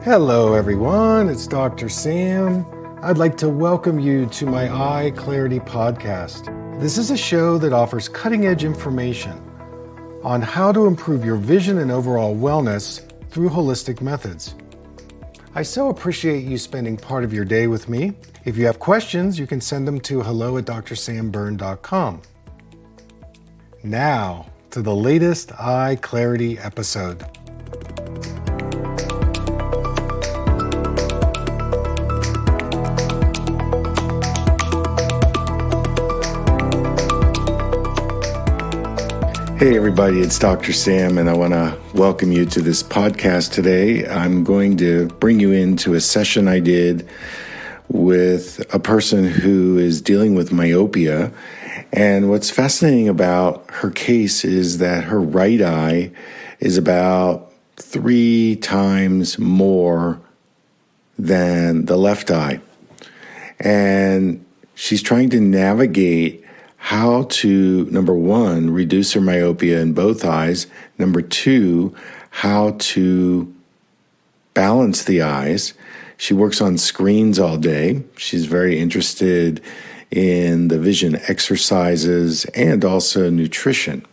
Hello everyone, it's Dr. Sam. I'd like to welcome you to my EyeClarity podcast. This is a show that offers cutting-edge information on how to improve your vision and overall wellness through holistic methods. I so appreciate you spending part of your day with me. If you have questions, you can send them to hello@drsamberne.com. Now, to the latest EyeClarity episode. Hey everybody, it's Dr. Sam, and I want to welcome you to this podcast today. I'm going to bring you into a session I did with a person who is dealing with myopia. And what's fascinating about her case is that her right eye is about 3 times more than the left eye. And she's trying to navigate how to, number one, reduce her myopia in both eyes. Number two, how to balance the eyes. She works on screens all day. She's very interested in the vision exercises and also nutrition.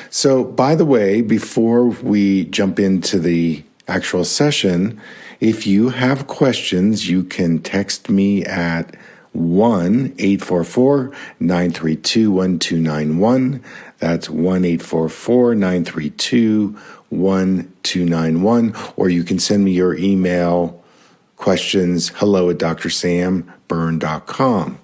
So, by the way, before we jump into the actual session, if you have questions, you can text me at 1-844-932-1291. That's 1-844-932-1291. Or you can send me your email questions, hello@drsamberne.com.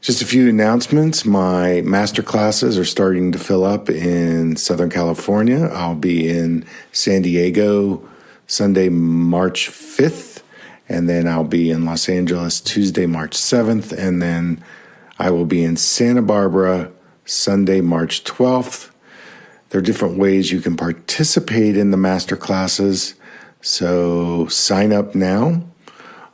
Just a few announcements. My master classes are starting to fill up in Southern California. I'll be in San Diego Sunday, March 5th. And then I'll be in Los Angeles Tuesday, March 7th. And then I will be in Santa Barbara Sunday, March 12th. There are different ways you can participate in the master classes. So sign up now.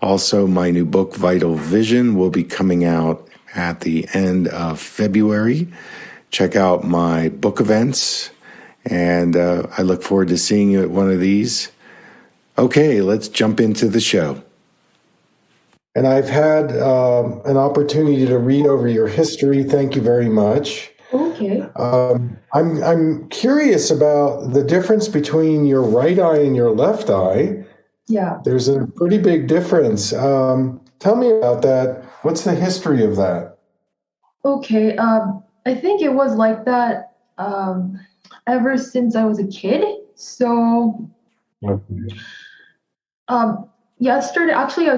Also, my new book, Vital Vision, will be coming out at the end of February. Check out my book events. And I look forward to seeing you at one of these. Okay, let's jump into the show. And I've had an opportunity to read over your history. Thank you very much. Okay. I'm curious about the difference between your right eye and your left eye. Yeah. There's a pretty big difference. Tell me about that. What's the history of that? Okay. I think it was like that ever since I was a kid. So, yesterday, actually,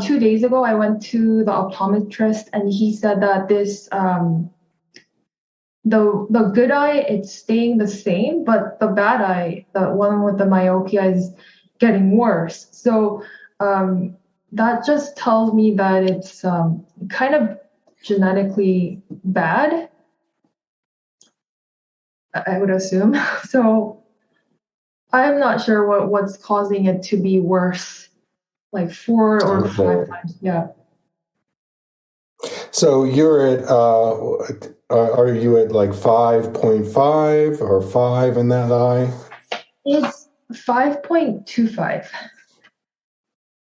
2 days ago, I went to the optometrist, and he said that this the good eye, it's staying the same, but the bad eye, the one with the myopia, is getting worse. So that just tells me that it's kind of genetically bad, I would assume. So I'm not sure what's causing it to be worse, like 4 or 5 times. Yeah. So you're at, are you at like 5.5 or 5 in that eye? It's 5.25.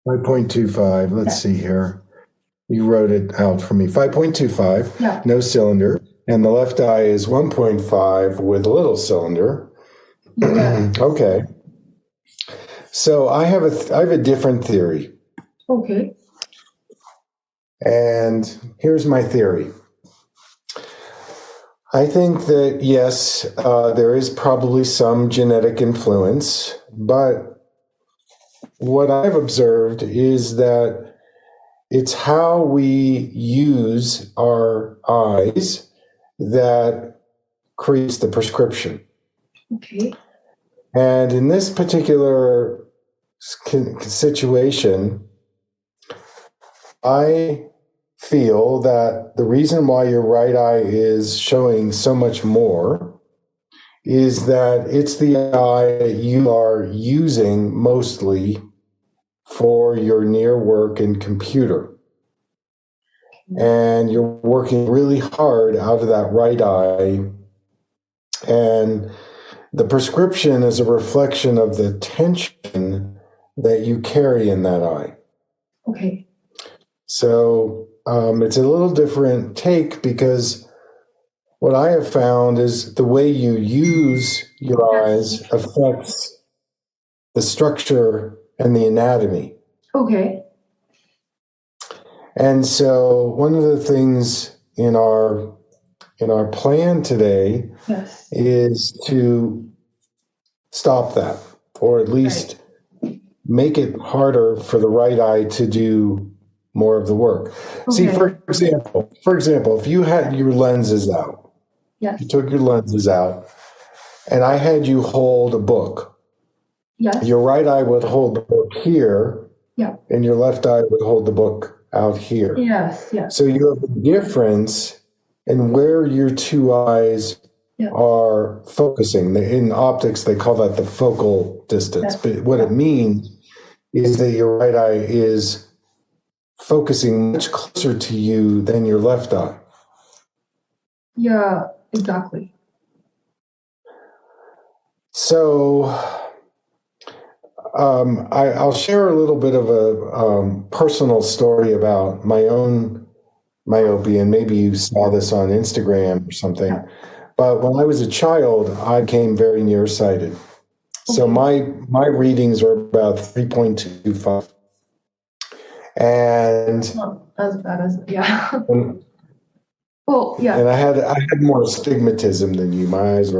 5.25. Let's see here. You wrote it out for me. 5.25. Yeah. No cylinder. And the left eye is 1.5 with a little cylinder. Yeah. Okay. So I have a different theory. Okay. And here's my theory. I think that, yes, there is probably some genetic influence, but what I've observed is that it's how we use our eyes that creates the prescription. Okay. And in this particular situation, I feel that the reason why your right eye is showing so much more is that it's the eye that you are using mostly for your near work and computer. And you're working really hard out of that right eye. And The prescription is a reflection of the tension that you carry in that eye. Okay. So it's a little different take because what I have found is the way you use your eyes affects the structure and the anatomy. Okay. And so one of the things in our plan today is to stop that, or at least make it harder for the right eye to do more of the work. Okay. See, for example, if you had your lenses out, you took your lenses out, and I had you hold a book. Yes. Your right eye would hold the book here, and your left eye would hold the book out here. Yes. So you have a difference in where your two eyes are focusing. In optics, they call that the focal distance. But what it means is that your right eye is focusing much closer to you than your left eye. Yeah, exactly. So I'll share a little bit of a personal story about my own myopia, and maybe you saw this on Instagram or something. But when I was a child, I became very nearsighted. Okay. So my readings were about 3.25. And not as bad as And I had more astigmatism than you. My eyes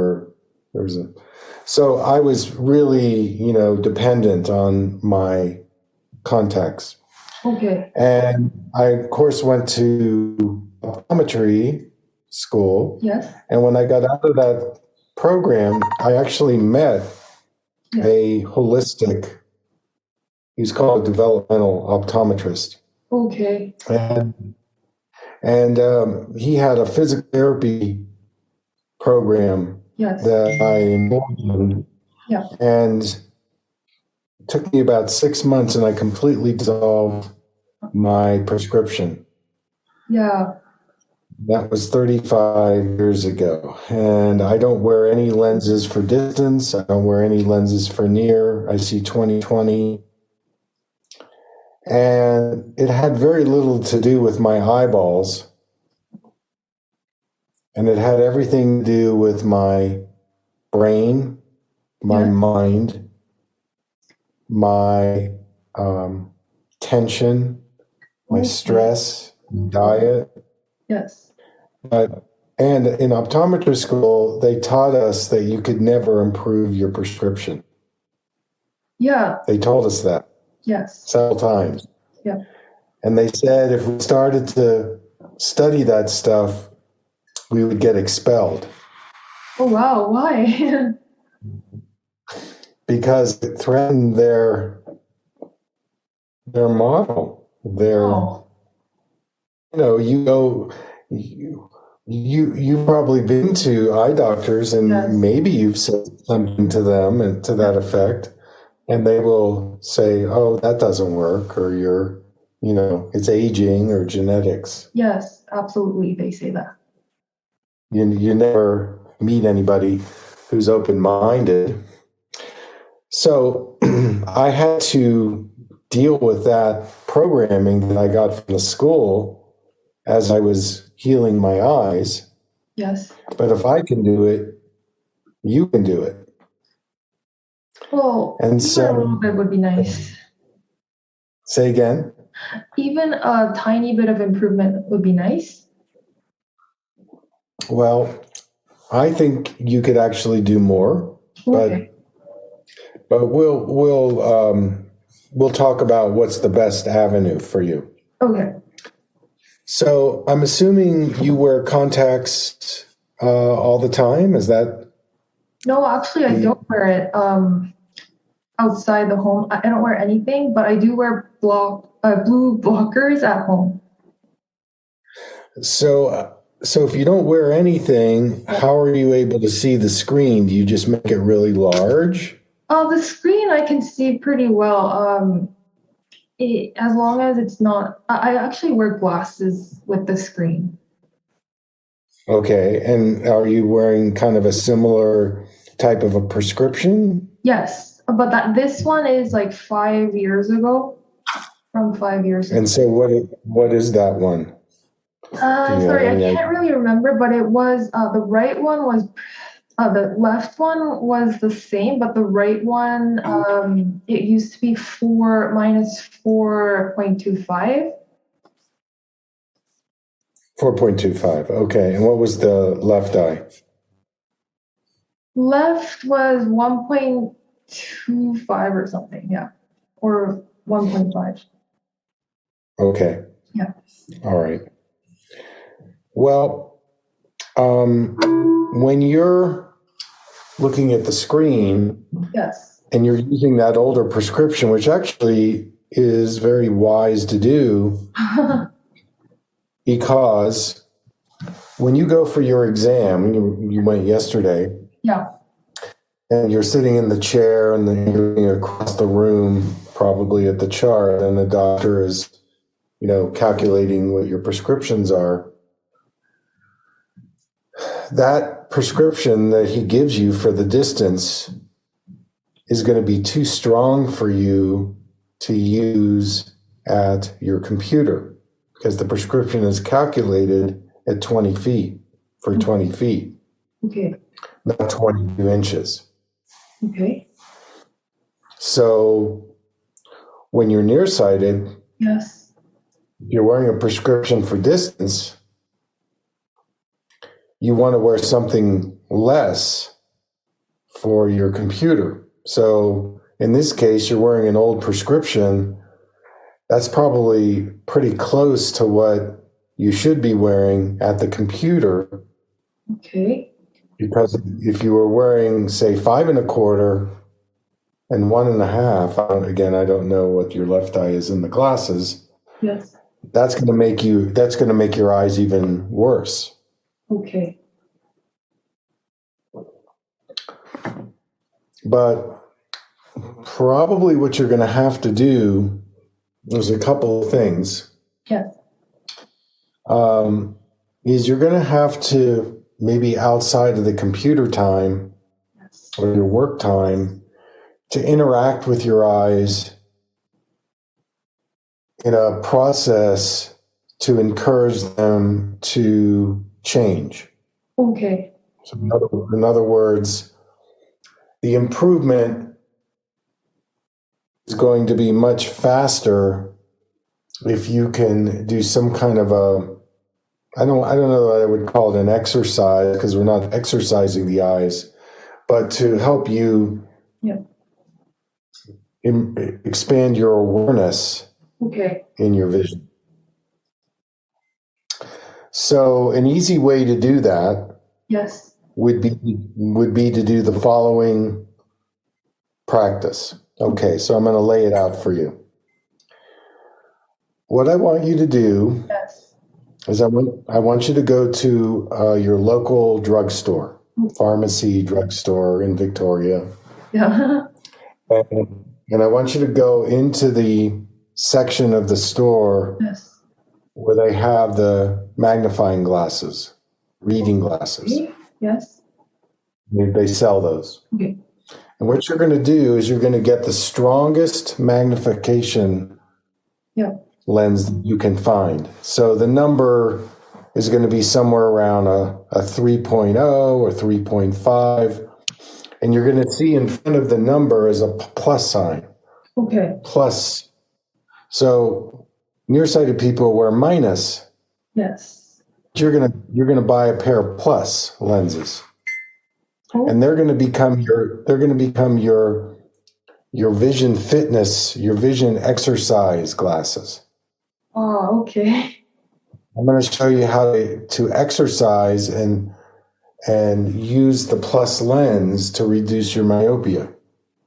so I was really, dependent on my contacts. Okay. And I, of course, went to optometry school. Yes. And when I got out of that program, I actually met a holistic, he's called a developmental optometrist. Okay. And he had a physical therapy program that I enrolled in. Yeah. And it took me about 6 months, and I completely dissolved my prescription. Yeah. That was 35 years ago. And I don't wear any lenses for distance. I don't wear any lenses for near. I see 20/20. And it had very little to do with my eyeballs. And it had everything to do with my brain, my mind, my tension, my stress, diet. Yes. And in optometry school, they taught us that you could never improve your prescription. Yeah. They told us that. Yes. Several times. Yeah. And they said if we started to study that stuff, we would get expelled. Oh, wow. Why? Because it threatened their model. You've probably been to eye doctors, and maybe you've said something to them and to that effect, and they will say, "Oh, that doesn't work," or it's aging or genetics. Yes, absolutely. They say that. You never meet anybody who's open-minded. So I had to deal with that programming that I got from the school as I was healing my eyes. Yes. But if I can do it, you can do it. Well, and even a little bit would be nice. Say again? Even a tiny bit of improvement would be nice. Well, I think you could actually do more. Okay. But we'll talk about what's the best avenue for you. Okay. So I'm assuming you wear contacts all the time. Is that? No, actually, I don't wear it outside the home. I don't wear anything, but I do wear blue blockers at home. So if you don't wear anything, how are you able to see the screen? Do you just make it really large? The screen I can see pretty well. As long as it's not, I actually wear glasses with the screen. Okay, and are you wearing kind of a similar type of a prescription? Yes, but this one is like 5 years ago, from 5 years ago. And so what is that one? Sorry, I can't really remember, but it was the right one was the left one was the same, but the right one it used to be minus 4.25. 4.25. Okay. And what was the left eye? Left was 1.25 or something, yeah, or 1.5. Okay. Yeah. All right. Well, when you're looking at the screen, Yes. and you're using that older prescription, which actually is very wise to do, because when you go for your exam, you went yesterday, Yeah. and you're sitting in the chair, and then you're looking across the room, probably at the chart, and the doctor is, calculating what your prescriptions are. That prescription that he gives you for the distance is going to be too strong for you to use at your computer, because the prescription is calculated at 20 feet for 20 feet, Okay. not 22 inches. Okay. So when you're nearsighted, Yes. you're wearing a prescription for distance, you want to wear something less for your computer. So in this case, you're wearing an old prescription. That's probably pretty close to what you should be wearing at the computer. Okay. Because if you were wearing, say, 5.25 and 1.5, again, I don't know what your left eye is in the glasses. Yes. That's going to make your eyes even worse. Okay. But probably what you're going to have to do, there's a couple of things. Yes. Is you're going to have to, maybe outside of the computer time, Yes. or your work time, to interact with your eyes in a process to encourage them to change. Okay. So in other words, the improvement is going to be much faster if you can do some kind of I don't know that I would call it an exercise, because we're not exercising the eyes, but to help you expand your awareness in your vision. So an easy way to do that would be to do the following practice. Okay, so I'm going to lay it out for you. What I want you to do is I want you to go to your local drugstore, pharmacy, drugstore in Victoria. Yeah. And I want you to go into the section of the store where they have the magnifying glasses, reading glasses. Yes. They sell those. Okay. And what you're going to do is you're going to get the strongest magnification lens that you can find. So the number is going to be somewhere around a 3.0 or 3.5. And you're going to see in front of the number is a plus sign. Okay. Plus. So nearsighted people wear minus. Yes. You're gonna buy a pair of plus lenses. Oh. And they're going to become your vision fitness, your vision exercise glasses. Oh, okay. I'm going to show you how to exercise and use the plus lens to reduce your myopia.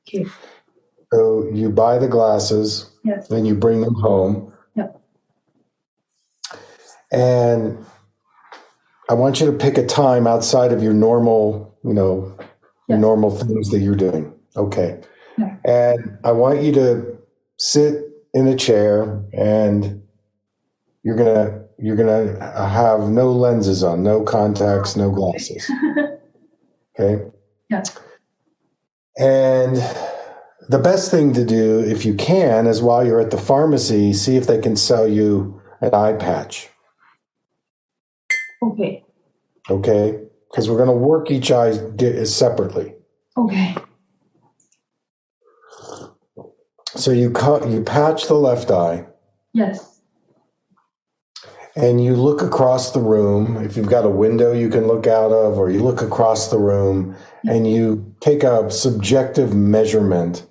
Okay. So you buy the glasses, then you bring them home. Yep. And I want you to pick a time outside of your normal, your normal things that you're doing. Okay. Yeah. And I want you to sit in a chair, and you're gonna have no lenses on, no contacts, no glasses. Okay. Yeah. And the best thing to do, if you can, is while you're at the pharmacy, see if they can sell you an eye patch. Okay. Okay? Because we're going to work each eye separately. Okay. So you patch the left eye. Yes. And you look across the room. If you've got a window you can look out of, or you look across the room and you take a subjective measurement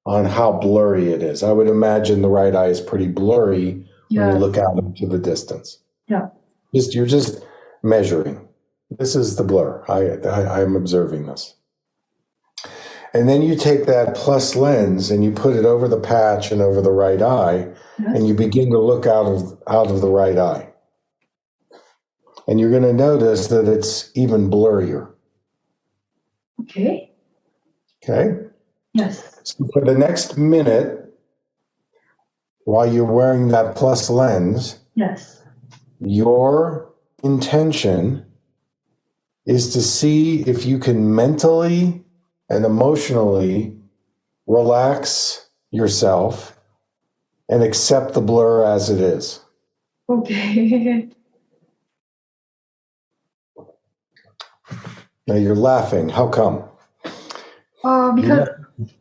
on how blurry it is. I would imagine the right eye is pretty blurry when you look out into the distance. Yeah. You're just measuring. This is the blur. I'm observing this. And then you take that plus lens and you put it over the patch and over the right eye, and you begin to look out of the right eye. And you're going to notice that it's even blurrier. Okay. Okay? Yes. So for the next minute, while you're wearing that plus lens, yes, your intention is to see if you can mentally and emotionally relax yourself and accept the blur as it is. Okay. Now you're laughing. How come? Because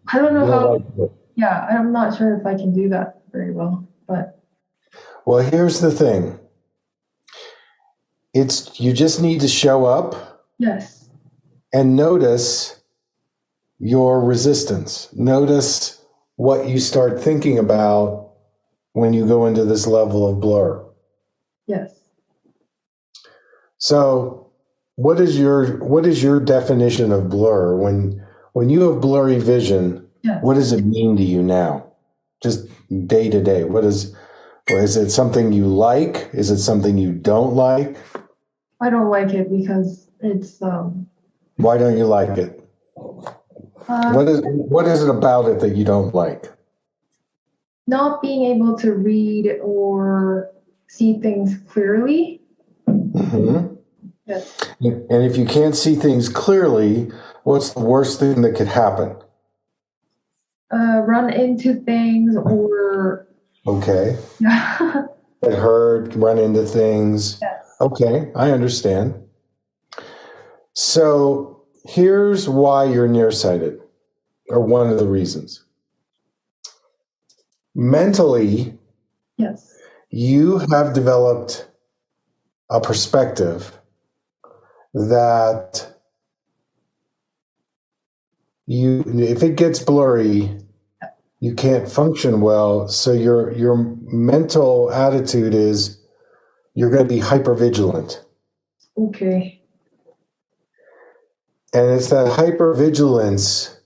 I don't know how. Like it. Yeah, I'm not sure if I can do that very well, but. Well, here's the thing. You just need to show up. Yes. And notice your resistance. Notice what you start thinking about when you go into this level of blur. Yes. So, what is your definition of blur? When you have blurry vision, what does it mean to you now? Just day to day. Is it something you like? Is it something you don't like? I don't like it because it's Why don't you like it? What is it about it that you don't like? Not being able to read or see things clearly. Mm-hmm. Yes. And if you can't see things clearly, what's the worst thing that could happen? Run into things or. Okay. Yeah. Get hurt, run into things. Yes. Okay, I understand. So here's why you're nearsighted, or one of the reasons. Mentally, yes, you have developed a perspective that if it gets blurry, you can't function well. So your mental attitude is you're going to be hypervigilant. Okay. And it's that hypervigilance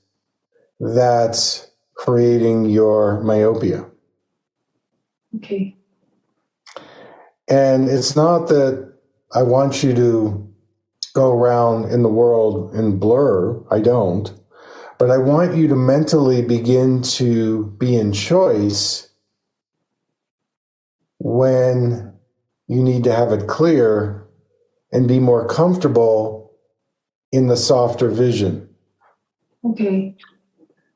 that's creating your myopia. Okay. And it's not that I want you to go around in the world in blur. I don't. But I want you to mentally begin to be in choice when you need to have it clear and be more comfortable in the softer vision. Okay.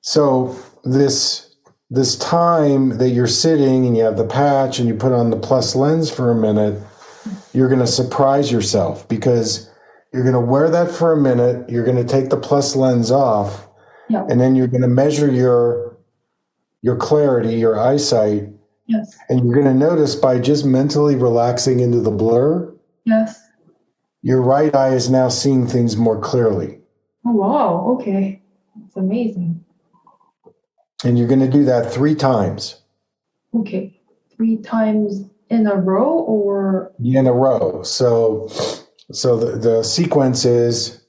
So this time that you're sitting and you have the patch and you put on the plus lens for a minute, you're going to surprise yourself because you're going to wear that for a minute. You're going to take the plus lens off. Yeah. And then you're going to measure your clarity, your eyesight. Yes. And you're going to notice by just mentally relaxing into the blur, yes, your right eye is now seeing things more clearly. Oh, wow. Okay. That's amazing. And you're going to do that 3 times. Okay. 3 times in a row or? In a row. So the sequence is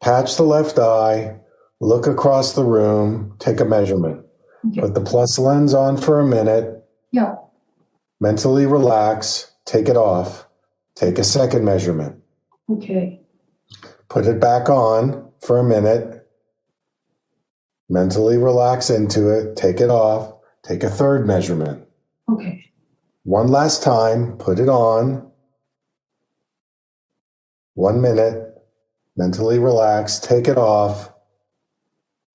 patch the left eye, look across the room, take a measurement. Okay. Put the plus lens on for a minute. Yeah. Mentally relax, take it off, take a second measurement. Okay. Put it back on for a minute. Mentally relax into it, take it off, take a third measurement. Okay. One last time, put it on. 1 minute, mentally relax, take it off.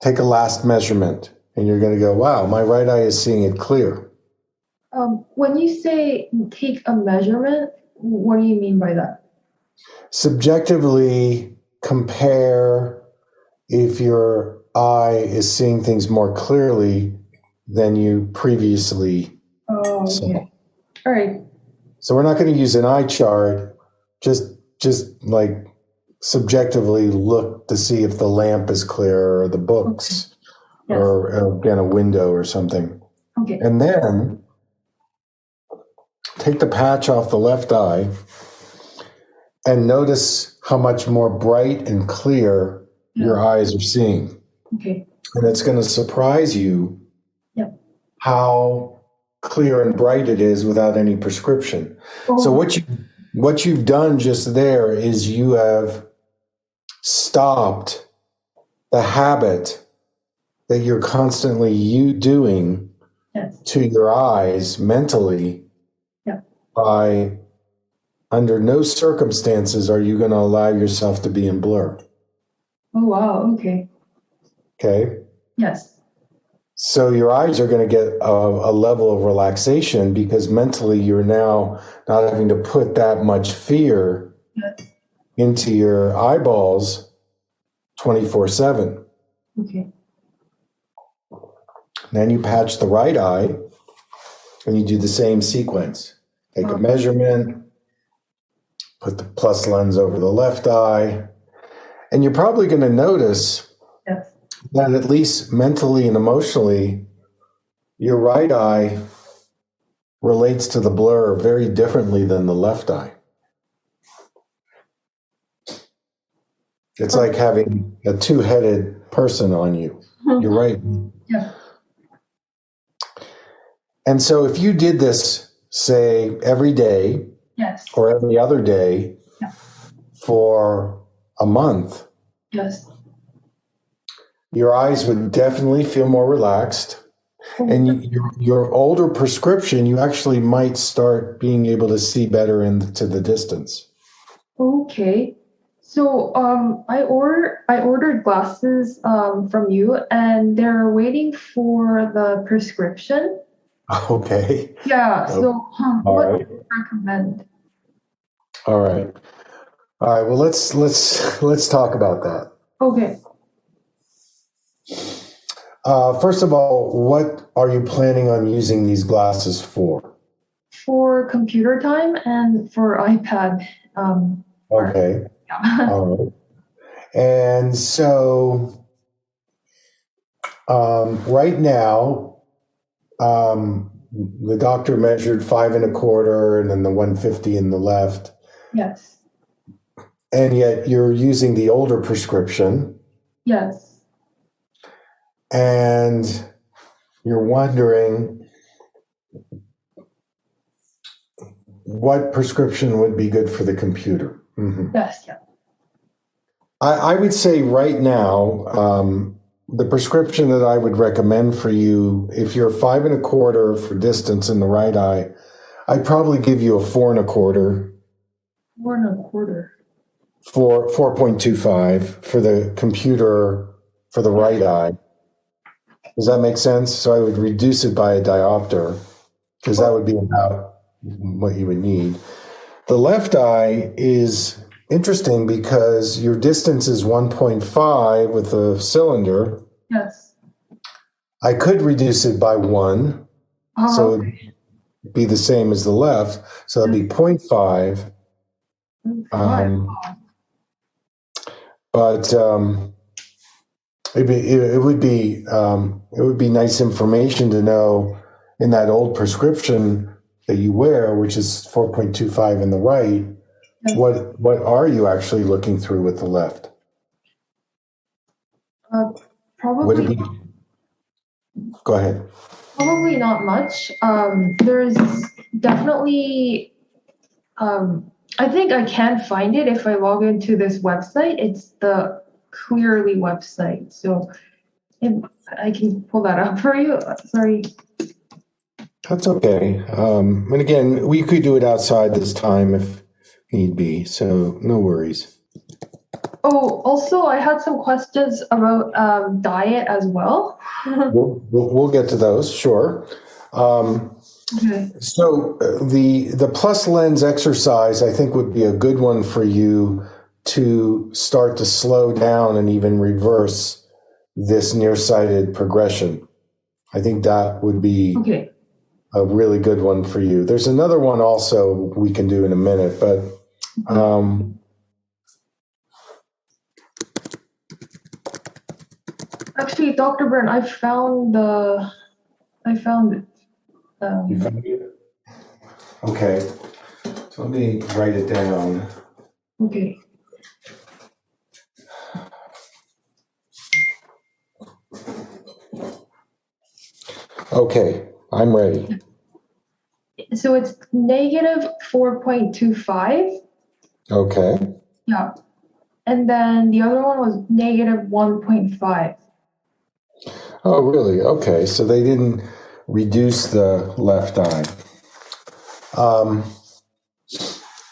take a last measurement, and you're going to go, wow, my right eye is seeing it clear. When you say take a measurement, what do you mean by that? Subjectively compare if your eye is seeing things more clearly than you previously saw. Okay. All right. So we're not going to use an eye chart, just like subjectively look to see if the lamp is clear or the books or again a window or something. Okay. And then take the patch off the left eye and notice how much more bright and clear your eyes are seeing. Okay. And it's going to surprise you how clear and bright it is without any prescription. So what you've done just there is you have stopped the habit that you're constantly doing to your eyes mentally by under no circumstances are you going to allow yourself to be in blur. Oh, wow. Okay. Okay? Yes. So your eyes are going to get a level of relaxation because mentally you're now not having to put that much fear into your eyeballs 24/7. Okay. Then you patch the right eye and you do the same sequence. Take a measurement, put the plus lens over the left eye, and you're probably going to notice that at least mentally and emotionally, your right eye relates to the blur very differently than the left eye. It's like having a two-headed person on you. You're right. Yeah. And so if you did this, say, every day or every other day for a month, your eyes would definitely feel more relaxed. And your older prescription, you actually might start being able to see better into the distance. Okay. So I ordered glasses from you, and they're waiting for the prescription. Okay. Yeah. So what right. do you recommend? All right. Well, let's talk about that. Okay. First of all, what are you planning on using these glasses for? For computer time and for iPad. Okay. All right. And so right now, the doctor measured 5 1/4 and then the 150 in the left. Yes. And yet you're using the older prescription. Yes. And you're wondering what prescription would be good for the computer. Mm-hmm. Yes. Yeah. I would say right now, the prescription that I would recommend for you, if you're 5 1/4 for distance in the right eye, I'd probably give you a 4 1/4. 4 1/4. For 4.25 for the computer for the right eye. Does that make sense? So I would reduce it by a diopter because that would be about what you would need. The left eye is interesting because your distance is 1.5 with a cylinder. Yes. I could reduce it by 1, so it would be the same as the left. So that'd be 0.5. But it would be nice information to know in that old prescription that you wear, which is 4.25 in the right. What are you actually looking through with the left? Probably. Go ahead. Probably not much. There's definitely. I think I can find it if I log into this website. It's the Clearly website. So I can pull that up for you. Sorry. That's okay. And again, we could do it outside this time if need be. So no worries. Oh, also, I had some questions about diet as well. We'll get to those, sure. Okay. So the plus lens exercise, I think, would be a good one for you to start to slow down and even reverse this nearsighted progression. I think that would be Okay. a really good one for you. There's another one also we can do in a minute, but Actually, Dr. Byrne, I found it. you found it? Okay. So let me write it down. Okay. Okay, I'm ready. So it's negative 4.25. Okay. Yeah. And then the other one was negative 1.5. Oh, really? Okay. So they didn't reduce the left eye.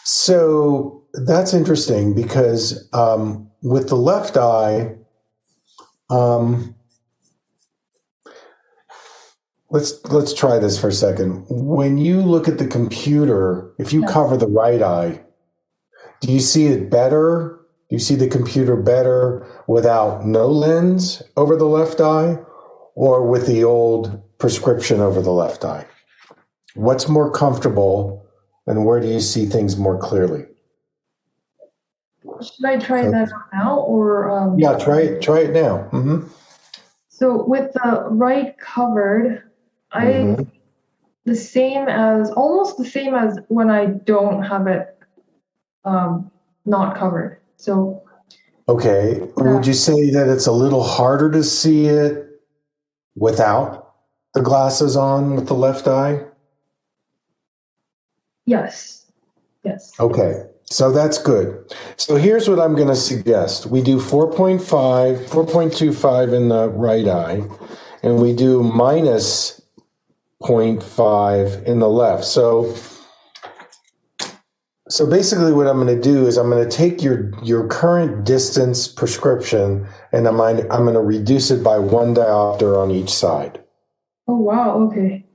So that's interesting because with the left eye, let's try this for a second. When you look at the computer, if you cover the right eye, do you see it better? Do you see the computer better without no lens over the left eye or with the old prescription over the left eye? What's more comfortable and where do you see things more clearly? Should I try that out now or? Yeah, try it now. Mm-hmm. So with the right covered, Mm-hmm. almost the same as when I don't have it not covered. So Okay. Would you say that it's a little harder to see it without the glasses on with the left eye? yes. Okay. So that's good. So here's what I'm going to suggest. We do 4.25 in the right eye, and we do minus 0.5 in the left. So basically what I'm going to do is I'm going to take your current distance prescription and I'm going to reduce it by 1 diopter on each side. Oh, wow. Okay.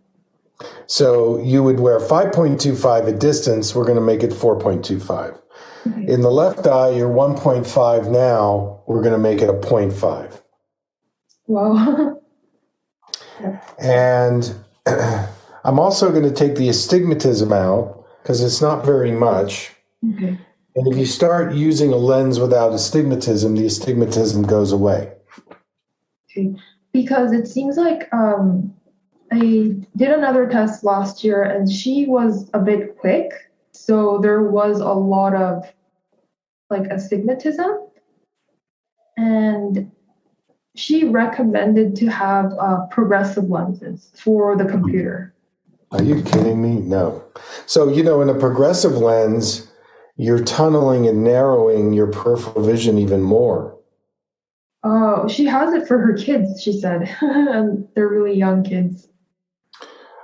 So you would wear 5.25 at distance. We're going to make it 4.25. Okay. In the left eye, you're 1.5 now. We're going to make it a 0.5. Wow. And I'm also going to take the astigmatism out because it's not very much. Okay. And if you start using a lens without astigmatism, the astigmatism goes away. Okay. Because it seems like I did another test last year and she was a bit quick. So there was a lot of like astigmatism. And she recommended to have progressive lenses for the computer. Are you kidding me? No. So, in a progressive lens, you're tunneling and narrowing your peripheral vision even more. Oh, she has it for her kids, she said. And they're really young kids.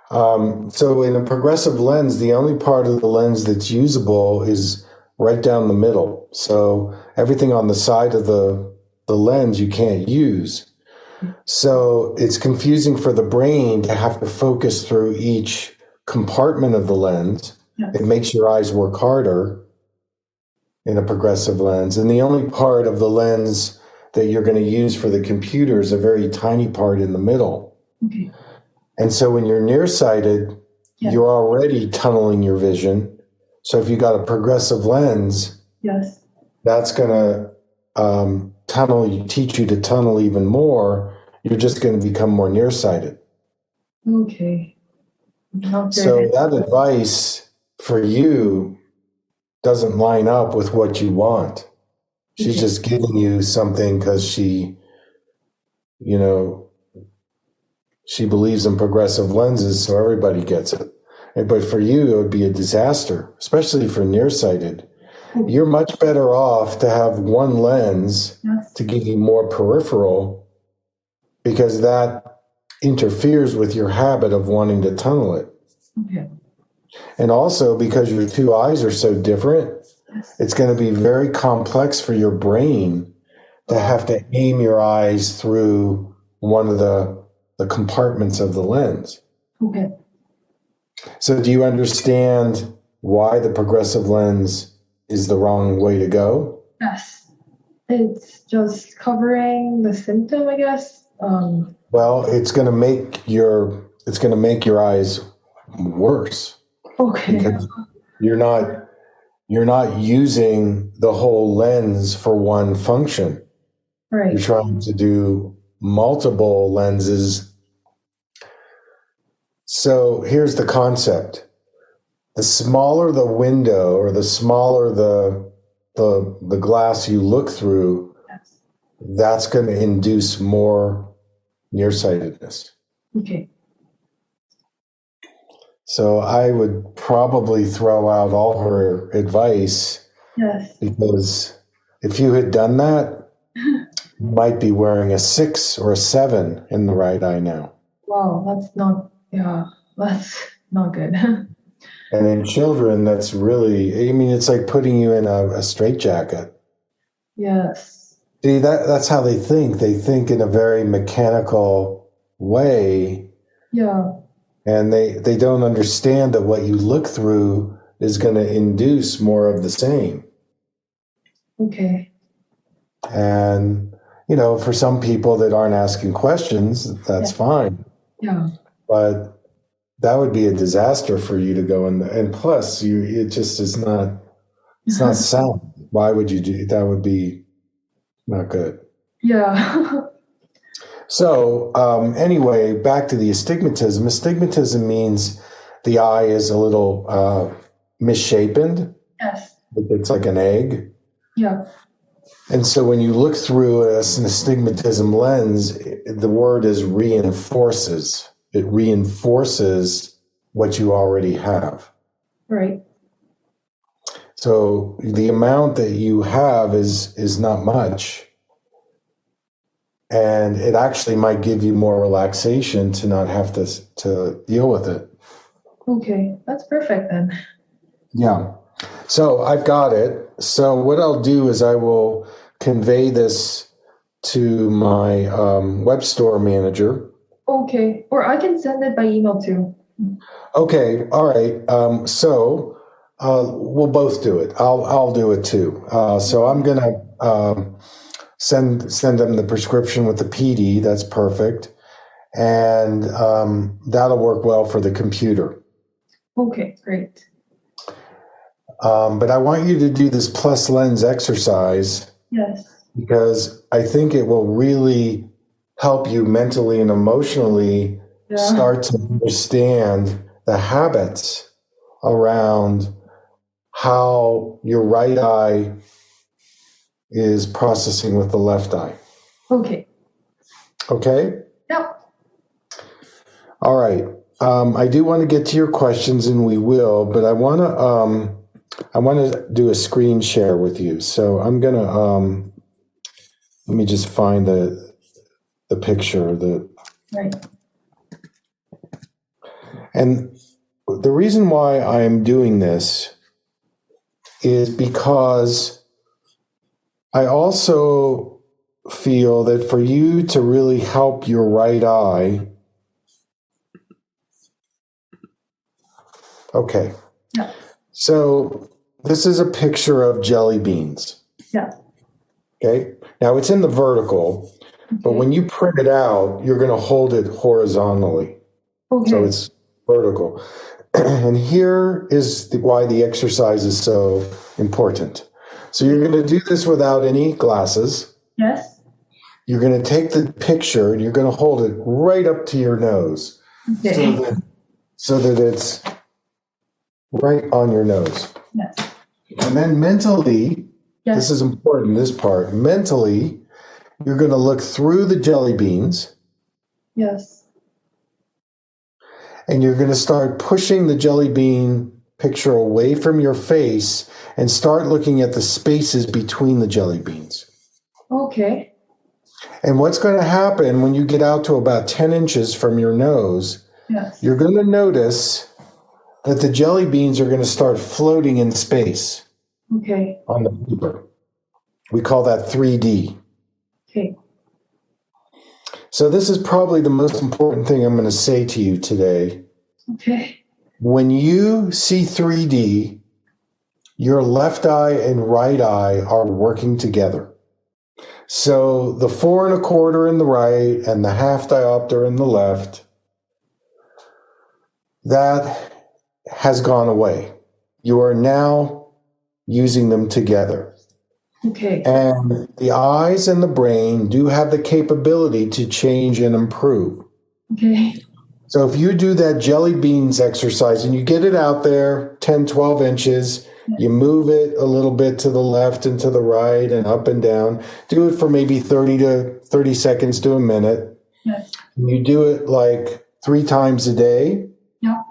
So in a progressive lens, the only part of the lens that's usable is right down the middle. So everything on the side of the lens you can't use. So it's confusing for the brain to have to focus through each compartment of the lens. Yes. It makes your eyes work harder in a progressive lens. And the only part of the lens that you're going to use for the computer is a very tiny part in the middle. Okay. And so when you're nearsighted, yes. You're already tunneling your vision. So if you got a progressive lens, yes, that's going to teach you to tunnel even more. You're just going to become more nearsighted. Okay. So that advice for you doesn't line up with what you want. She's okay. just giving you something because she believes in progressive lenses, so everybody gets it. But for you, it would be a disaster, especially for nearsighted. You're much better off to have one lens yes. to give you more peripheral because that interferes with your habit of wanting to tunnel it. Okay. And also because your two eyes are so different, Yes. It's going to be very complex for your brain to have to aim your eyes through one of the compartments of the lens. Okay. So do you understand why the progressive lens is the wrong way to go? Yes. It's just covering the symptom, I guess. Well, it's going to make your eyes worse Okay. because you're not using the whole lens for one function. Right. You're trying to do multiple lenses. So here's the concept. The smaller the window or the smaller the glass you look through, Yes. that's going to induce more nearsightedness. Okay. So I would probably throw out all her advice. Yes. Because if you had done that, you might be wearing a 6 or a 7 in the right eye now. Wow, that's not good. And in children, that's really, it's like putting you in a straitjacket. Yes. See, that's how they think. They think in a very mechanical way. Yeah. And they don't understand that what you look through is going to induce more of the same. Okay. And, for some people that aren't asking questions, that's fine. Yeah. But that would be a disaster for you to go in. And plus, it just is not, it's not sound. Why would you do that? Would be not good. Yeah. So anyway, back to the astigmatism. Astigmatism means the eye is a little misshapen. Yes. It's like an egg. Yeah. And so when you look through an astigmatism lens, the word is reinforces. It reinforces what you already have. Right. So the amount that you have is not much. And it actually might give you more relaxation to not have to deal with it. Okay, that's perfect then. Yeah. So I've got it. So what I'll do is I will convey this to my web store manager. Okay, or I can send it by email too. Okay. All right. So we'll both do it. I'll do it too. So I'm gonna send them the prescription with the PD. That's perfect, and that'll work well for the computer. Okay, great. But I want you to do this plus lens exercise. Yes. Because I think it will really help you mentally and emotionally start to understand the habits around how your right eye is processing with the left eye. Okay. Okay? Yep. All right. I do want to get to your questions, and we will, but I want to do a screen share with you. So I'm going to let me just find the picture Right. And the reason why I'm doing this is because I also feel that for you to really help your right eye. Okay. Yeah. So this is a picture of jelly beans. Yeah. Okay. Now it's in the vertical, but when you print it out, you're going to hold it horizontally. Okay. So it's vertical. And here is why the exercise is so important. So you're going to do this without any glasses. Yes. You're going to take the picture and you're going to hold it right up to your nose. Okay. So that it's right on your nose. Yes. And then mentally, Yes. this is important, this part. Mentally, you're going to look through the jelly beans. Yes. And you're going to start pushing the jelly bean picture away from your face and start looking at the spaces between the jelly beans. Okay. And what's going to happen when you get out to about 10 inches from your nose, Yes. you're going to notice that the jelly beans are going to start floating in space. Okay. on the paper. We call that 3D. Okay. So this is probably the most important thing I'm going to say to you today. Okay. When you see 3D, your left eye and right eye are working together. So the 4 1/4 in the right and the half diopter in the left, that has gone away. You are now using them together. Okay. And the eyes and the brain do have the capability to change and improve. Okay. So if you do that jelly beans exercise and you get it out there 10, 12 inches, you move it a little bit to the left and to the right and up and down, do it for maybe 30 seconds to a minute. Yes. You do it like 3 times a day. Yeah.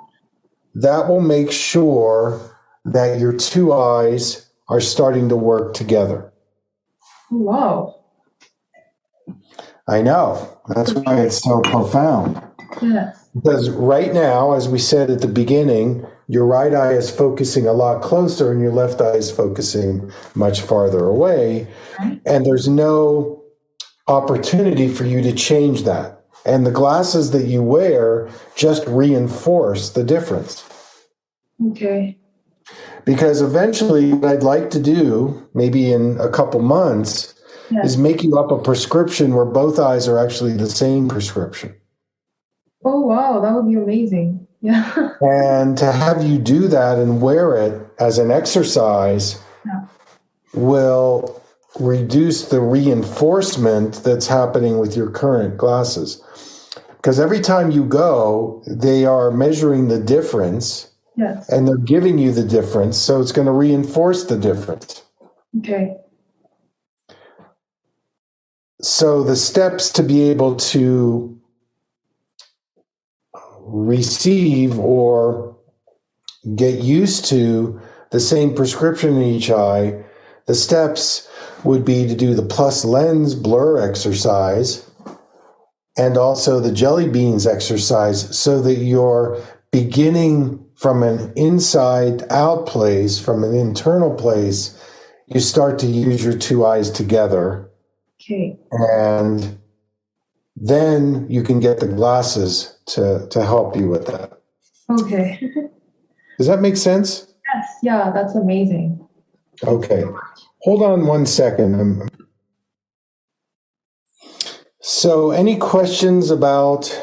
That will make sure that your two eyes are starting to work together. Wow. I know. That's why it's so profound. Yes. Because right now, as we said at the beginning, your right eye is focusing a lot closer and your left eye is focusing much farther away. Right. And there's no opportunity for you to change that. And the glasses that you wear just reinforce the difference. Okay. Because eventually, what I'd like to do, maybe in a couple months, Yes. is make you up a prescription where both eyes are actually the same prescription. Oh, wow. That would be amazing. Yeah. And to have you do that and wear it as an exercise Yeah. will reduce the reinforcement that's happening with your current glasses. Because every time you go, they are measuring the difference. Yes. And they're giving you the difference, so it's going to reinforce the difference. Okay. So the steps to be able to receive or get used to the same prescription in each eye, the steps would be to do the plus lens blur exercise and also the jelly beans exercise so that you're beginning from an inside out place, from an internal place, you start to use your two eyes together. Okay. And then you can get the glasses to help you with that. Okay. Does that make sense? Yes. Yeah, that's amazing. Okay. Hold on one second. So any questions about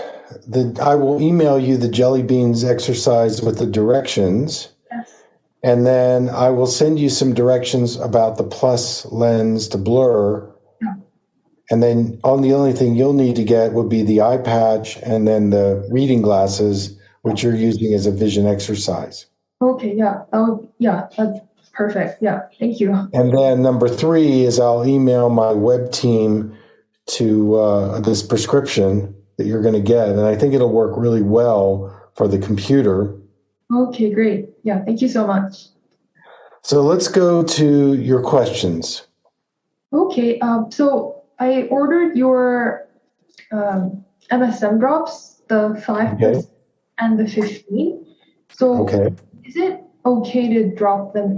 I will email you the jelly beans exercise with the directions. Yes. And then I will send you some directions about the plus lens to blur. Yeah. And then the only thing you'll need to get would be the eye patch and then the reading glasses, which you're using as a vision exercise. Okay. Yeah. That's perfect. Yeah. Thank you. And then number 3 is I'll email my web team to this prescription that you're going to get. And I think it'll work really well for the computer. Okay, great. Yeah, thank you so much. So let's go to your questions. Okay, so I ordered your MSM drops, the 5% and the 15. So is it okay to drop them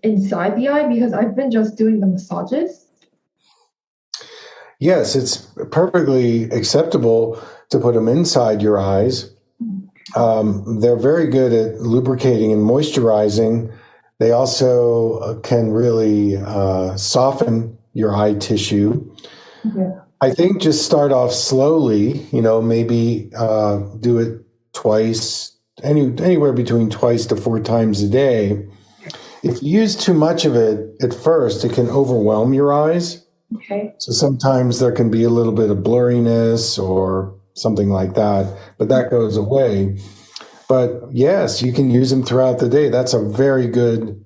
inside the eye? Because I've been just doing the massages. Yes, it's perfectly acceptable to put them inside your eyes. They're very good at lubricating and moisturizing. They also can really soften your eye tissue. Okay. I think just start off slowly, maybe do it twice, anywhere between twice to 4 times a day. If you use too much of it at first, it can overwhelm your eyes. Okay. So sometimes there can be a little bit of blurriness or something like that, but that goes away. But yes, you can use them throughout the day. That's a very good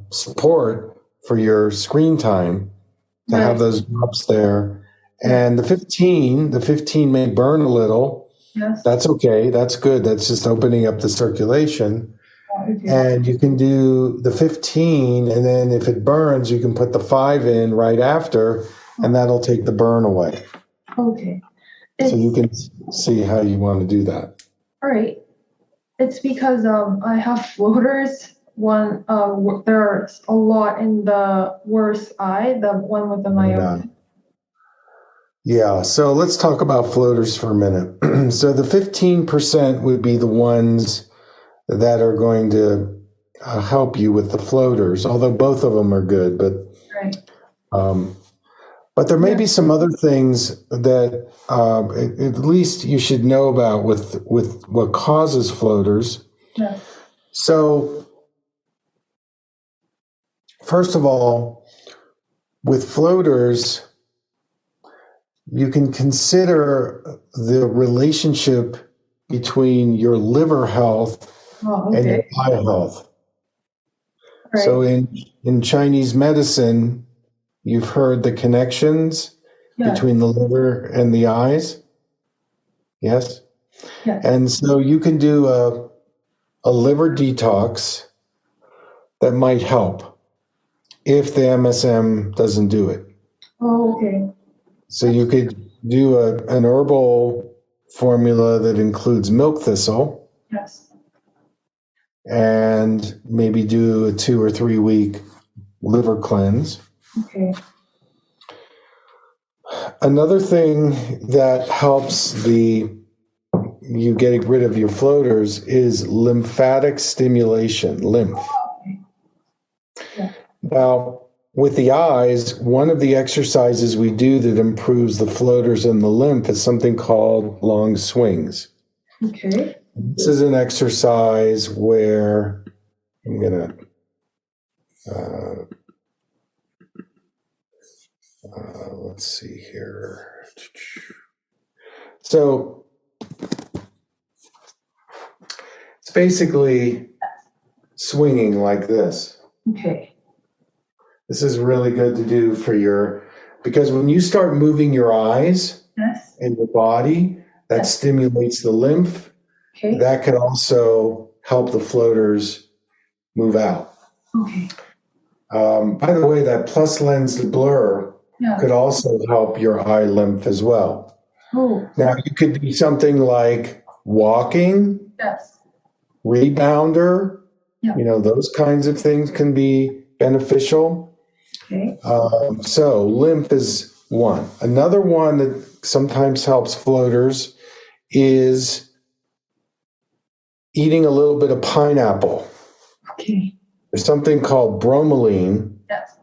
support for your screen time to have those drops there. And the 15 may burn a little. Yes. That's okay. That's good. That's just opening up the circulation. Okay. And you can do the 15, and then if it burns, you can put the 5 in right after, and that'll take the burn away. Okay. So you can see how you want to do that. All right. It's because I have floaters there's a lot in the worst eye, the one with the myopia. Yeah, so let's talk about floaters for a minute. So the 15% would be the ones that are going to help you with the floaters, although both of them are good. Right. But there may be some other things that at least you should know about with what causes floaters. Yes. So, first of all, with floaters, you can consider the relationship between your liver health and your eye health. Right. So in Chinese medicine, you've heard the connections between the liver and the eyes. Yes? Yes. And so you can do a liver detox that might help if the MSM doesn't do it. Oh, okay. So you could do an herbal formula that includes milk thistle. Yes. And maybe do a 2 or 3 week liver cleanse. Okay. Another thing that helps you getting rid of your floaters is lymphatic stimulation, lymph. Okay. Yeah. Now, with the eyes, one of the exercises we do that improves the floaters and the lymph is something called long swings. Okay. This is an exercise where I'm going to, let's see here. So it's basically swinging like this. Okay. This is really good to do because when you start moving your eyes and your body, that stimulates the lymph. Okay. That can also help the floaters move out. Okay. By the way, that plus lens blur could also help your eye lymph as well. Oh. Now, you could do something like walking, rebounder, those kinds of things can be beneficial. Okay. So lymph is one. Another one that sometimes helps floaters is eating a little bit of pineapple. Okay. There's something called bromelain. Yes.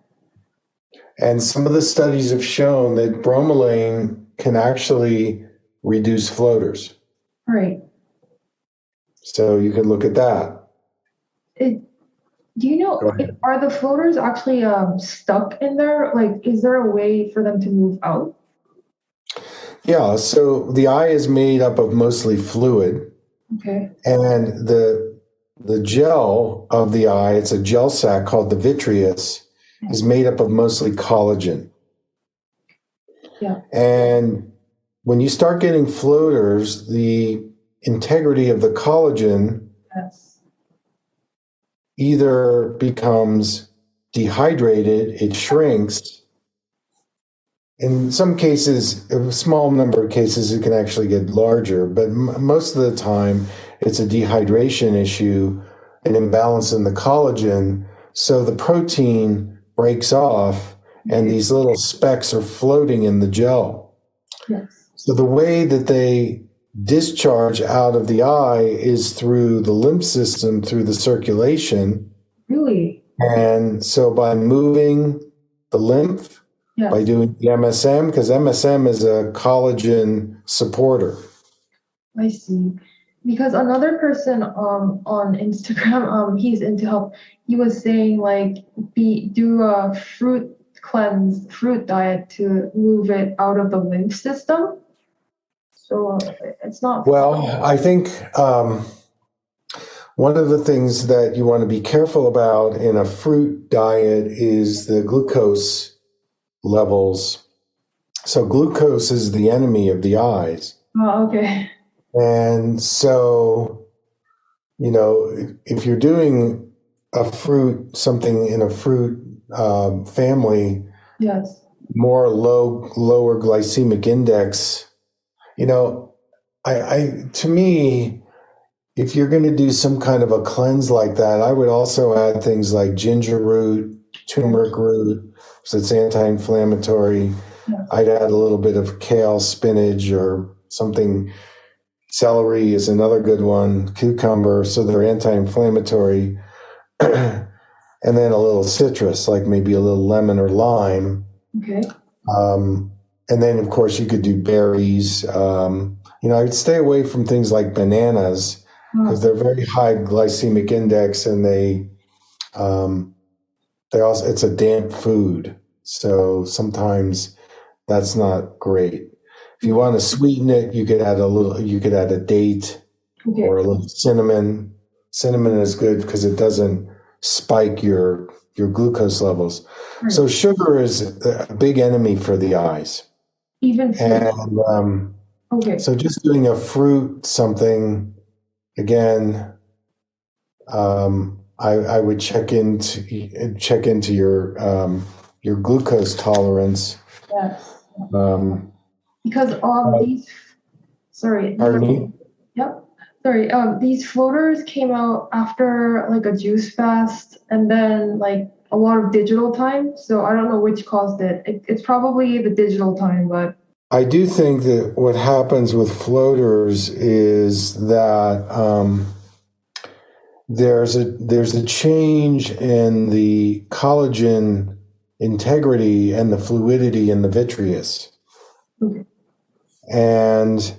And some of the studies have shown that bromelain can actually reduce floaters. Right. So you can look at that. Do you know, are the floaters actually stuck in there? Like, is there a way for them to move out? Yeah, so the eye is made up of mostly fluid. Okay. And the gel of the eye, it's a gel sac called the vitreous, is made up of mostly collagen. Yeah. And when you start getting floaters, the integrity of the collagen either becomes dehydrated, it shrinks. In some cases, a small number of cases, it can actually get larger, but most of the time, it's a dehydration issue, an imbalance in the collagen. So the protein breaks off, and these little specks are floating in the gel. Yes. So the way that they discharge out of the eye is through the lymph system, through the circulation. Really? And so by moving the lymph, by doing the MSM, because MSM is a collagen supporter. I see. Because another person on Instagram, he's into health. He was saying like do a fruit diet to move it out of the lymph system. So it's not. Well, I think one of the things that you want to be careful about in a fruit diet is the glucose levels. So glucose is the enemy of the eyes. Oh, okay. And so, if you're doing something in a fruit family, more lower glycemic index, to me, if you're going to do some kind of a cleanse like that, I would also add things like ginger root, turmeric root, so it's anti-inflammatory. Yes. I'd add a little bit of kale, spinach, or something. Celery is another good one, cucumber, so they're anti-inflammatory. And then a little citrus, like maybe a little lemon or lime. Okay. And then, of course, you could do berries. I'd stay away from things like bananas because they're very high glycemic index, and they also, it's a damp food, so sometimes that's not great. If you want to sweeten it, you could add a date or a little cinnamon. Cinnamon is good because it doesn't spike your glucose levels. Right. So sugar is a big enemy for the eyes. Even fruit. And so just doing a fruit something, again, I would check into your glucose tolerance. Yes. Because these, sorry. Pardon me? Yep. Sorry. These floaters came out after like a juice fast, and then like a lot of digital time. So I don't know which caused it. It's probably the digital time, but I do think that what happens with floaters is that there's a change in the collagen integrity and the fluidity in the vitreous. Okay. And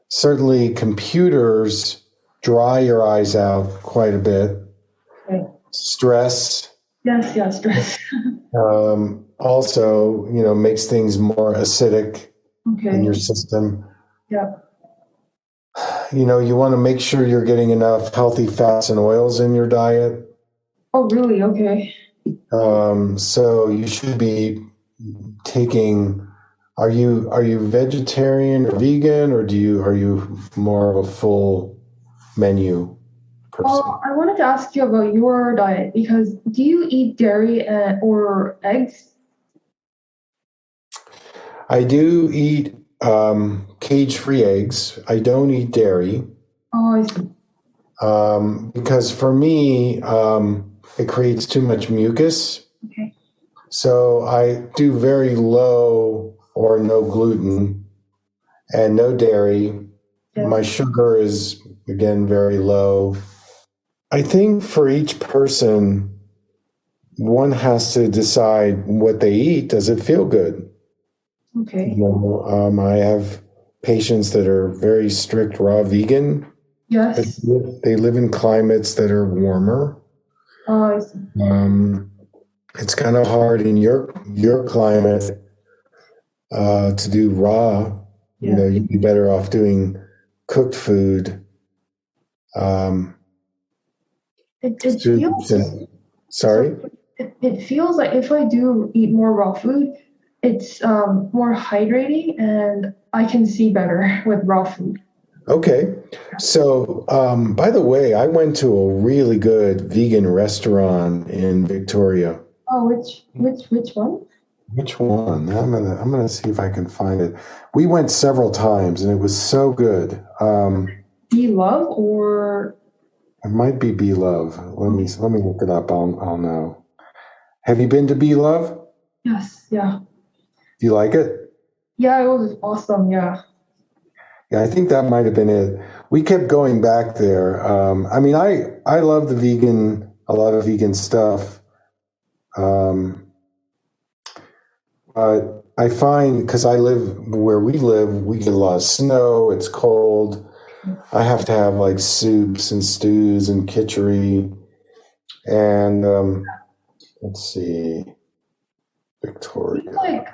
certainly computers dry your eyes out quite a bit. Okay. Stress. Yes, stress. Also, makes things more acidic in your system. Yeah. You want to make sure you're getting enough healthy fats and oils in your diet. Oh, really? Okay. So you should be taking. Are you vegetarian or vegan, or are you more of a full menu person? I wanted to ask you about your diet, because do you eat dairy or eggs? I do eat cage-free eggs. I don't eat dairy. Oh, I see. Because for me, it creates too much mucus. Okay. So I do very low or no gluten and no dairy. Yes. My sugar is, again, very low. I think for each person, one has to decide what they eat. Does it feel good? Okay. I have patients that are very strict raw vegan. Yes. They live in climates that are warmer. Oh, I see. It's kind of hard in your climate to do raw. Yeah. You'd be better off doing cooked food. It feels. Sorry? It feels like if I do eat more raw food, it's more hydrating, and I can see better with raw food. Okay. So, by the way, I went to a really good vegan restaurant in Victoria. Oh, which one? Which one? I'm gonna see if I can find it. We went several times, and it was so good. Be Love, or it might be Be Love. Let me look it up. I'll know. Have you been to Be Love? Yes. Yeah. Do you like it? Yeah, it was awesome. Yeah. Yeah, I think that might have been it. We kept going back there. I love a lot of vegan stuff. But I find, because I live where we live, we get a lot of snow, it's cold. I have to have like soups and stews and kitchery. And let's see, Victoria. Like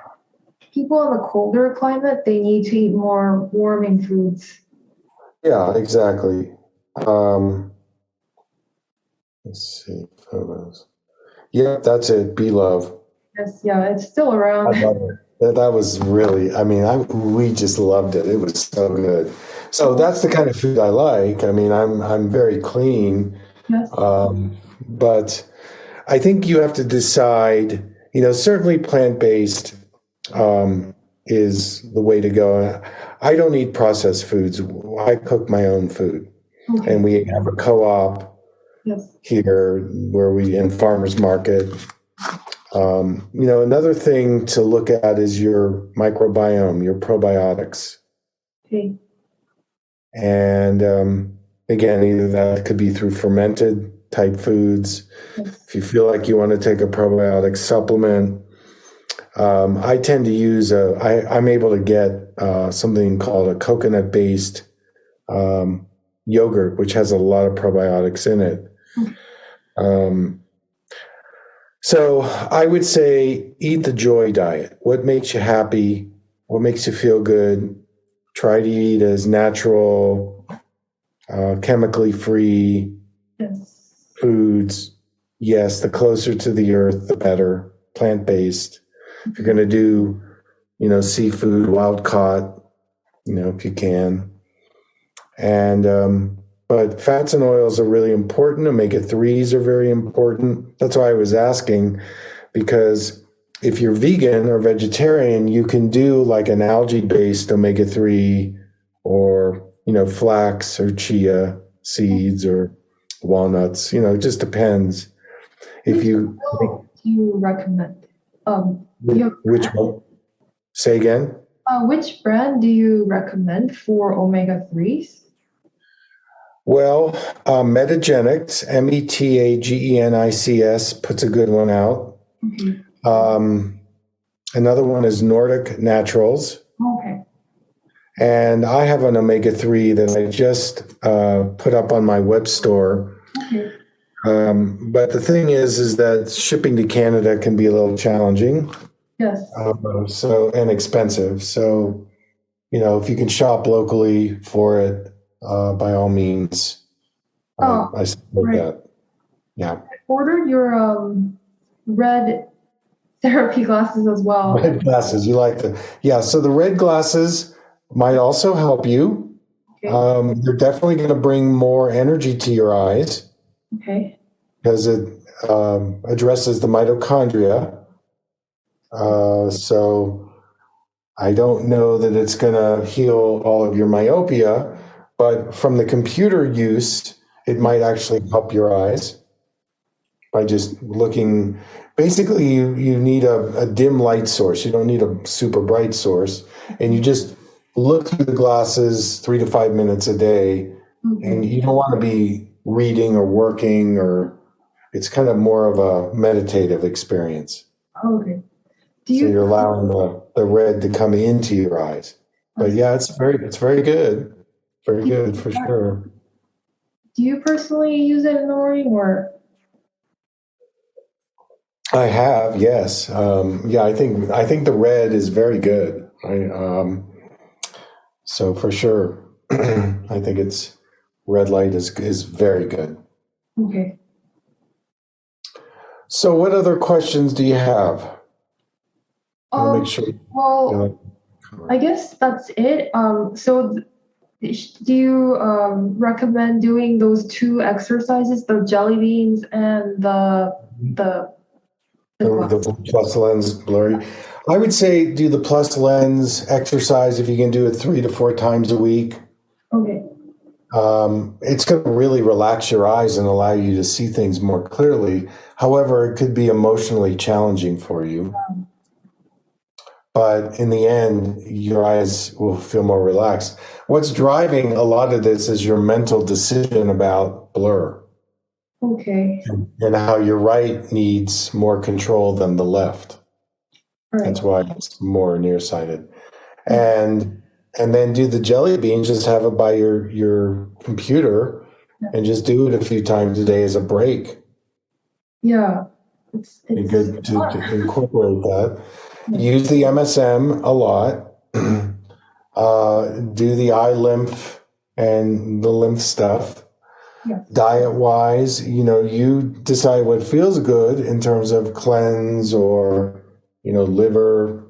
people in the colder climate, they need to eat more warming foods. Yeah, exactly. Let's see, photos. Yeah, that's it. Be Love. Yes, yeah, it's still around. I love it. That was really. We just loved it. It was so good. So that's the kind of food I like. I'm very clean. Yes. But I think you have to decide. Certainly plant-based is the way to go. I don't eat processed foods. I cook my own food. Okay. And we have a co-op Yes. here where we in farmers market. Another thing to look at is your microbiome, your probiotics. Okay. And again, either that could be through fermented type foods. Yes. If you feel like you want to take a probiotic supplement, I tend to use I'm able to get something called a coconut-based yogurt, which has a lot of probiotics in it. So I would say eat the joy diet. What makes you happy? What makes you feel good? Try to eat as natural, chemically free foods. Yes, the closer to the earth, the better. Plant-based. If you're going to do, seafood, wild caught, if you can. And but fats and oils are really important. Omega-3s are very important. That's why I was asking, because if you're vegan or vegetarian, you can do like an algae-based omega-3 or, flax or chia seeds or walnuts. It just depends. If you do you recommend? which one? Say again? Which brand do you recommend for omega-3s? Well, Metagenics, Metagenics, puts a good one out. Okay. Another one is Nordic Naturals. Okay. And I have an omega-3 that I just put up on my web store. Okay. But the thing is that shipping to Canada can be a little challenging. Yes. And expensive. So, if you can shop locally for it, by all means, I support that. Yeah. I ordered your red therapy glasses as well. Red glasses, you like them? Yeah. So the red glasses might also help you. Okay. They're definitely going to bring more energy to your eyes. Okay. Because it addresses the mitochondria. So I don't know that it's going to heal all of your myopia, but from the computer use, it might actually help your eyes by just looking. Basically, you need a dim light source. You don't need a super bright source. And you just look through the glasses 3 to 5 minutes a day. Okay. And you don't want to be reading or working, or it's kind of more of a meditative experience. Okay. So you're allowing the red to come into your eyes. But yeah, it's very good. Very good for sure. Do you personally use it in the morning or? I have, yes. I think the red is very good. So for sure, I think it's red light is very good. Okay. So what other questions do you have? Make sure. Well, I guess that's it. So do you recommend doing those 2 exercises, the jelly beans and the plus lens blurry? I would say do the plus lens exercise if you can do it 3 to 4 times a week. Okay. It's going to really relax your eyes and allow you to see things more clearly. However, it could be emotionally challenging for you. But in the end, your eyes will feel more relaxed. What's driving a lot of this is your mental decision about blur. Okay. And how your right needs more control than the left. Right. That's why it's more nearsighted. And then do the jelly bean, just have it by your computer and just do it a few times a day as a break. Yeah. It's good to incorporate that. Use the MSM a lot. Do the eye lymph and the lymph stuff. Yes. Diet-wise, you decide what feels good in terms of cleanse or, liver,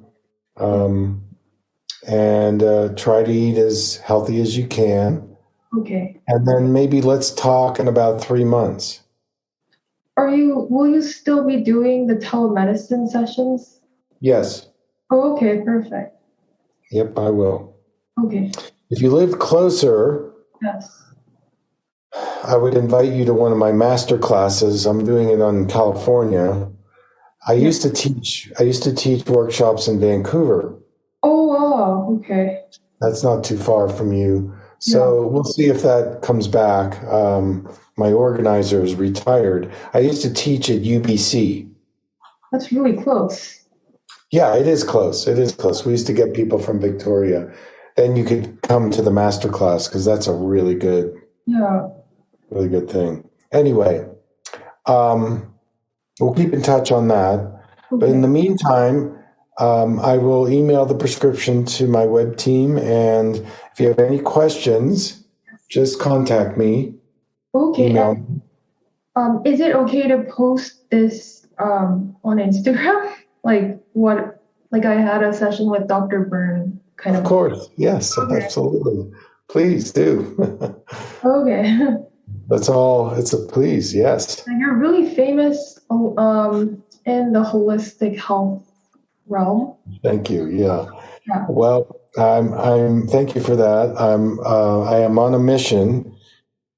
and try to eat as healthy as you can. Okay. And then maybe let's talk in about 3 months. Will you still be doing the telemedicine sessions? Yes. Oh, okay, perfect. Yep, I will. Okay. If you live closer, yes, I would invite you to one of my master classes. I'm doing it on California. I used to teach workshops in Vancouver. Oh, wow. Okay. That's not too far from you. So we'll see if that comes back. My organizer is retired. I used to teach at UBC. That's really close. Yeah, it is close. It is close. We used to get people from Victoria. Then you could come to the master class because that's a really good thing. Anyway, we'll keep in touch on that. Okay. But in the meantime, I will email the prescription to my web team. And if you have any questions, just contact me. Okay. Email me. Is it okay to post this on Instagram? Like I had a session with Dr. Berne, kind of. Of course. Yes, okay. Absolutely. Please do. Okay. That's all. It's a please. Yes. You're really famous in the holistic health realm. Thank you. Yeah. Well, I'm. Thank you for that. I am on a mission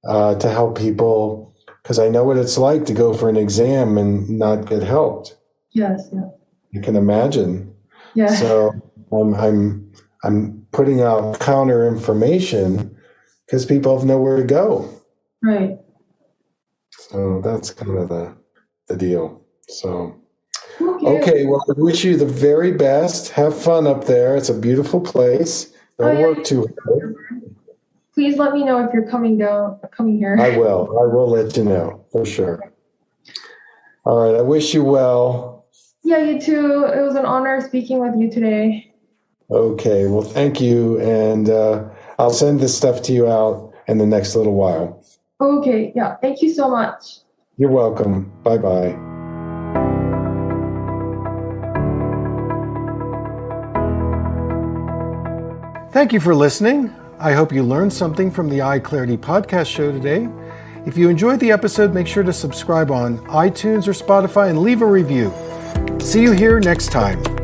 to help people because I know what it's like to go for an exam and not get helped. Yes. Yeah. You can imagine. Yeah. So I'm putting out counter information because people have nowhere to go. Right. So that's kind of the deal. So. Okay, well, I wish you the very best. Have fun up there. It's a beautiful place. Don't work too hard. Please let me know if you're coming here. I will. I will let you know, for sure. All right, I wish you well. Yeah, you too. It was an honor speaking with you today. Okay, well, thank you. And I'll send this stuff to you out in the next little while. Okay, yeah. Thank you so much. You're welcome. Bye-bye. Thank you for listening. I hope you learned something from the EyeClarity podcast show today. If you enjoyed the episode, make sure to subscribe on iTunes or Spotify and leave a review. See you here next time.